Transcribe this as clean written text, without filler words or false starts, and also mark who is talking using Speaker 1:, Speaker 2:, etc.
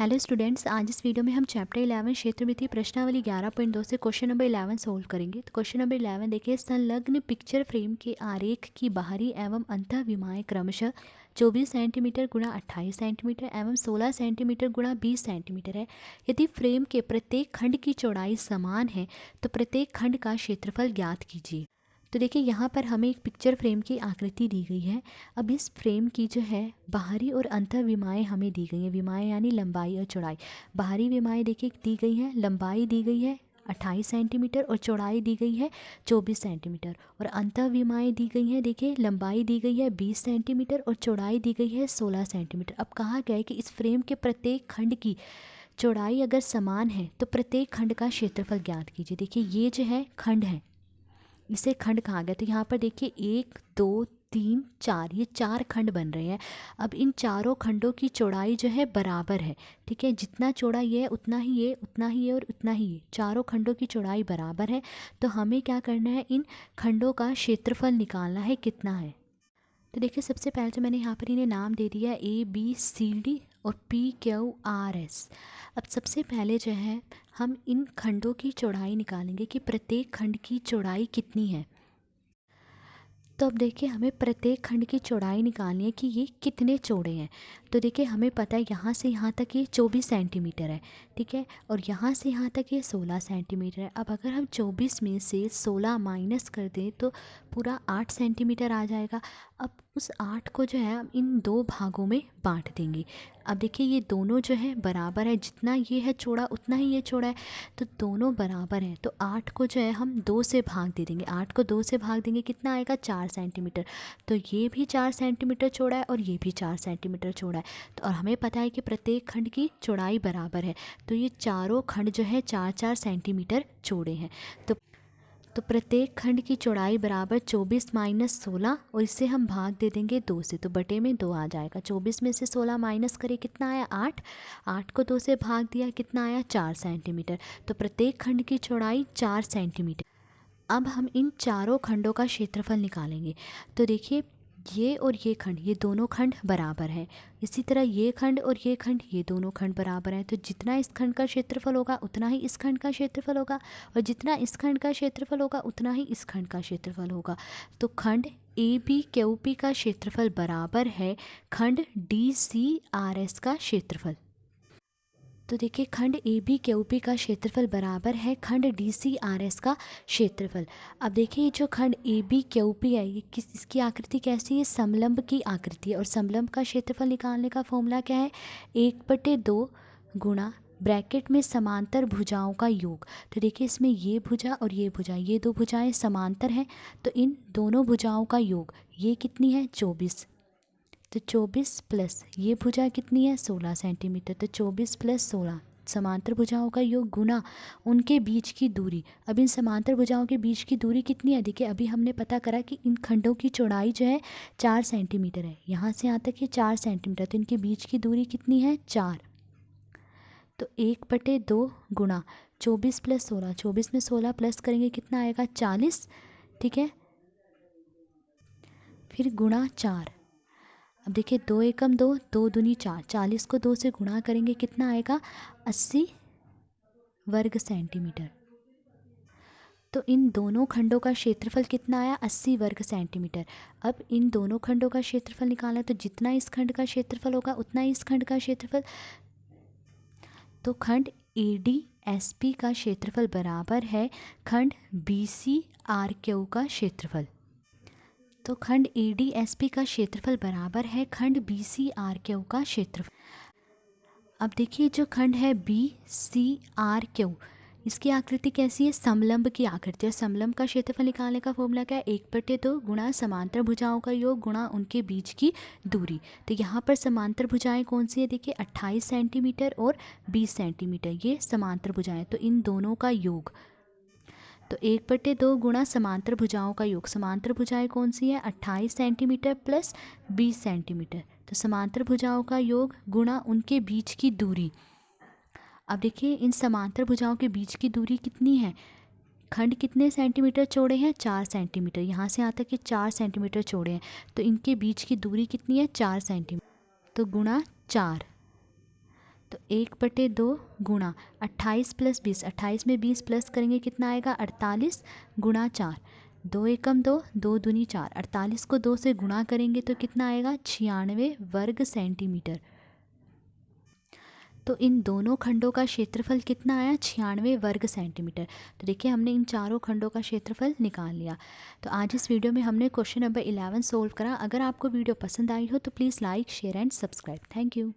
Speaker 1: Hello students, आज इस video में हम चैप्टर 11 क्षेत्रमिति प्रश्नावली 11.2 से क्वेश्चन नंबर 11 सोल्व करेंगे। तो क्वेश्चन नंबर 11 देखिए, संलग्न पिक्चर फ्रेम के आरेख की बाहरी एवं अंतःविमाएँ क्रमशः 24 सेंटीमीटर गुणा 28 सेंटीमीटर एवं 16 सेंटीमीटर गुणा 20 सेंटीमीटर है। यदि फ्रेम के प्रत्येक खंड की चौड़ाई समान है तो प्रत्येक खंड का क्षेत्रफल ज्ञात कीजिए। तो देखिए, यहाँ पर हमें एक पिक्चर फ्रेम की आकृति दी गई है। अब इस फ्रेम की जो है बाहरी और अंतर विमाएँ हमें दी गई हैं। विमाएँ यानी लंबाई और चौड़ाई। बाहरी विमाएँ देखिए दी गई हैं, लंबाई दी गई है 28 सेंटीमीटर और चौड़ाई दी गई है 24 सेंटीमीटर। और अंतर विमाएँ दी गई हैं, देखिए लंबाई दी गई है 20 सेंटीमीटर और चौड़ाई दी गई है 16 सेंटीमीटर। अब कहा गया है कि इस फ्रेम के प्रत्येक खंड की चौड़ाई अगर समान है तो प्रत्येक खंड का क्षेत्रफल ज्ञात कीजिए। देखिए, ये जो है खंड है, इसे खंड कहा गया। तो यहाँ पर देखिए 1 2 3 4, ये 4 खंड बन रहे हैं। अब इन चारों खंडों की चौड़ाई जो है बराबर है, ठीक है। जितना चौड़ा ये है उतना ही ये, उतना ही ये और उतना ही ये, चारों खंडों की चौड़ाई बराबर है। तो हमें क्या करना है, इन खंडों का क्षेत्रफल निकालना है कितना है। तो देखिए, सबसे पहले तो मैंने यहाँ पर इन्हें नाम दे दिया ABCD और PQRS। अब सबसे पहले जो है हम इन खंडों की चौड़ाई निकालेंगे कि प्रत्येक खंड की चौड़ाई कितनी है। तो अब देखिए, हमें प्रत्येक खंड की चौड़ाई निकालनी है कि ये कितने चौड़े हैं। तो देखिए, हमें पता है यहाँ से यहाँ तक ये 24 सेंटीमीटर है, ठीक है। और यहाँ से यहाँ तक ये 16 सेंटीमीटर है। अब अगर हम 24 में से 16 माइनस कर दें तो पूरा 8 सेंटीमीटर आ जाएगा। अब उस 8 को जो है हम इन दो भागों में बांट देंगे। अब देखिए, ये दोनों जो है बराबर है, जितना ये है चौड़ा उतना ही ये चौड़ा है, तो दोनों बराबर हैं। तो 8 को जो है हम 2 से भाग दे देंगे। 8 को 2 से भाग देंगे, कितना आएगा, 4 सेंटीमीटर। तो ये भी 4 सेंटीमीटर चौड़ा है और ये भी 4 सेंटीमीटर चौड़ा है। तो और हमें पता है कि प्रत्येक खंड की चौड़ाई बराबर है, तो ये चारों खंड जो है 4-4 सेंटीमीटर चौड़े हैं। तो प्रत्येक खंड की चौड़ाई बराबर 24 माइनस 16, और इससे हम भाग दे देंगे 2 से, तो बटे में 2 आ जाएगा। 24 में से 16 माइनस करें, कितना आया, 8। 8 को 2 से भाग दिया, कितना आया, 4 सेंटीमीटर। तो प्रत्येक खंड की चौड़ाई 4 सेंटीमीटर। अब हम इन चारों खंडों का क्षेत्रफल निकालेंगे। तो देखिए, ये और ये खंड, ये दोनों खंड बराबर हैं। इसी तरह ये खंड और ये खंड, ये दोनों खंड बराबर हैं। तो जितना इस खंड का क्षेत्रफल होगा उतना ही इस खंड का क्षेत्रफल होगा, और जितना इस खंड का क्षेत्रफल होगा उतना ही इस खंड का क्षेत्रफल होगा। तो खंड ABQP का क्षेत्रफल बराबर है खंड DCRS का क्षेत्रफल। तो देखिए, खंड ABQP का क्षेत्रफल बराबर है खंड DCRS का क्षेत्रफल। अब देखिए, जो खंड ABQP है, ये इसकी आकृति कैसी है, समलंब की आकृति है। और समलंब का क्षेत्रफल निकालने का फॉर्मूला क्या है, 1/2 गुणा ब्रैकेट में समांतर भुजाओं का योग। तो देखिए, इसमें ये भुजा और ये भुजा, ये दो भुजाएं समांतर हैं, तो इन दोनों भुजाओं का योग, ये कितनी है, 24। तो 24 प्लस ये भुजा कितनी है, 16 सेंटीमीटर। तो 24 प्लस 16 समांतर भुजाओं का योग गुना उनके बीच की दूरी। अब इन समांतर भुजाओं के बीच की दूरी कितनी है, देखिए अभी हमने पता करा कि इन खंडों की चौड़ाई जो है 4 सेंटीमीटर है। यहाँ से यहाँ तक ये 4 सेंटीमीटर, तो इनके बीच की दूरी कितनी है, 4। तो 1/2 गुणा 24 प्लस 16, 24 में 16 प्लस करेंगे, कितना आएगा, 40, ठीक है। फिर गुणा 4। अब देखिए, 2 एकम 2, 2 दूनी 4, 40 को 2 से गुणा करेंगे, कितना आएगा, 80 वर्ग सेंटीमीटर। तो इन दोनों खंडों का क्षेत्रफल कितना आया, 80 वर्ग सेंटीमीटर। अब इन दोनों खंडों का क्षेत्रफल निकालना, तो जितना इस खंड का क्षेत्रफल होगा उतना ही इस खंड का क्षेत्रफल। तो खंड ADSP का क्षेत्रफल बराबर है खंड BCRQ का क्षेत्रफल। तो खंड ADSP का क्षेत्रफल बराबर है खंड BCRQ का क्षेत्रफल। अब देखिए, जो खंड है BCRQ, इसकी आकृति कैसी है, समलंब की आकृति है। समलंब का क्षेत्रफल निकालने का फॉर्मूला क्या है, 1/2 गुणा समांतर भुजाओं का योग गुणा उनके बीच की दूरी। तो यहाँ पर समांतर भुजाएं कौन सी है, देखिए 28 सेंटीमीटर और 20 सेंटीमीटर, ये समांतर भुजाएं। तो इन दोनों का योग, तो 1/2 गुणा समांतर भुजाओं का योग। समांतर भुजाएं कौन सी है, 28 सेंटीमीटर प्लस 20 सेंटीमीटर। तो समांतर भुजाओं का योग गुणा उनके बीच की दूरी। अब देखिए, इन समांतर भुजाओं के बीच की दूरी कितनी है, खंड कितने सेंटीमीटर चौड़े हैं, 4 सेंटीमीटर। यहाँ से यहाँ तक कि 4 सेंटीमीटर चौड़े हैं, तो इनके बीच की दूरी कितनी है, 4 सेंटीमीटर। तो गुणा 4, तो 1/2 गुणा 28 + 20, 28 में 20 प्लस करेंगे कितना आएगा 48 गुणा 4, 2 एकम 2, 2 दूनी 4, 48 को 2 से गुणा करेंगे तो कितना आएगा 96 वर्ग सेंटीमीटर। तो इन दोनों खंडों का क्षेत्रफल कितना आया 96 वर्ग सेंटीमीटर। तो देखिए हमने इन चारों खंडों का क्षेत्रफल निकाल लिया। तो आज इस वीडियो में हमने क्वेश्चन नंबर 11 सोल्व करा। अगर आपको वीडियो पसंद आई हो तो please like share and subscribe. Thank you.